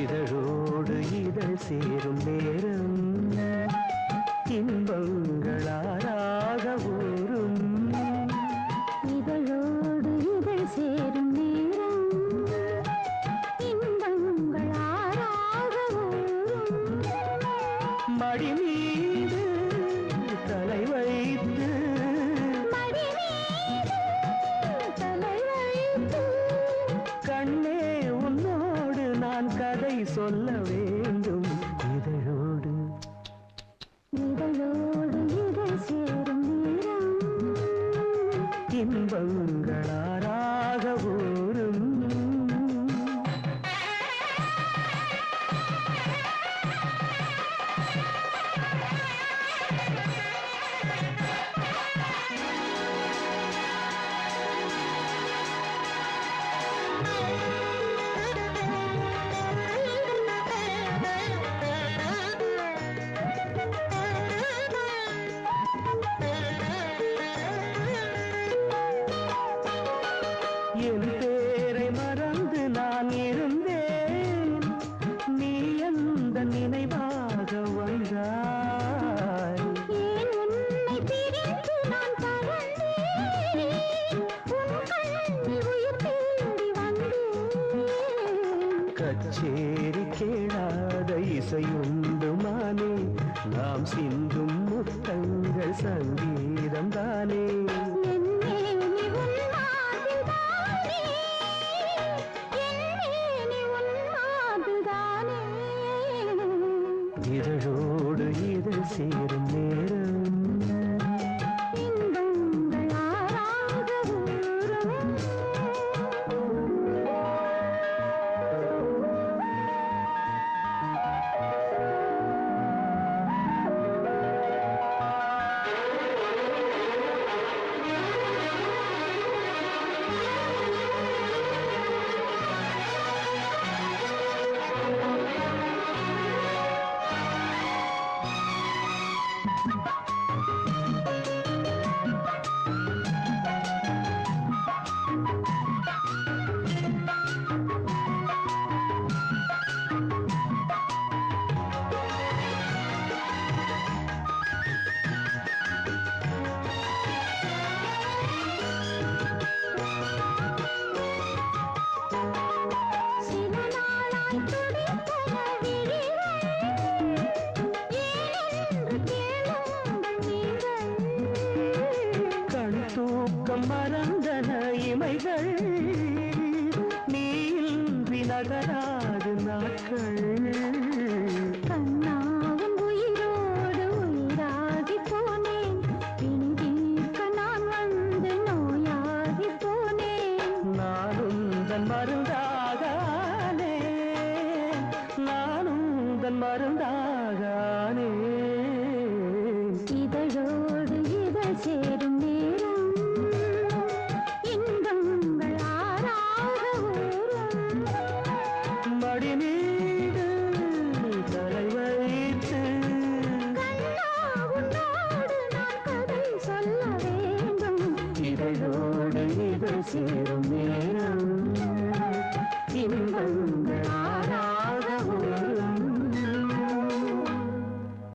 இதழோடு இதழ் சேரும் நேரம் இன்பங்களாராக ஊரும். இதழோடு இதழ் சேரும் நேரம் இன்பங்களாராக ஊரும். மடி மீது தலை வைத்து மடி மீது தலை வைத்து கண்ணே உன்னோடு நான் கதை சொல்ல வேண்டும். இதழோடு இதழோடு இதழ் சேரும் நேரம் இன்பங்களாராக ஊரும். என் பேரை மறந்து நான் இருந்தேன், நீ எந்த நினைவாக வந்தாய். ஏன் உன்னை பிரிந்து நான் பறந்தேன், உன் கண்ணில் உயிர் தேடி வந்தேன். கச்சேரி கேளாத இசையுண்டுமானே, நாம் சிந்தும் முத்தங்கள் சங்கீதம் தானே. இதழோடு இதழ் சேரும் நேரம் இன்பங்களாராக ஊரும். தூக்கம் மறந்தன இமைகள், நீ நகராது நாட்கள். கண்ணாவும் உயிரோடு உயிராகி போனேன், பிணிதீர்க்க நான் வந்து நோயாகி போனேன். நானும் தன் மருந்தாகானே, நானும் தன் மருந்தாகானே. இதழோடு இதழ் சேரும் நேரம் இன்பங்களாராக ஊரும். மடி மீது தலை வைத்து கண்ணா உன்னோடு நான் கதை சொல்ல வேண்டும். இதழோடு இதழ் சேரும் நேரம் இன்பங்களாராக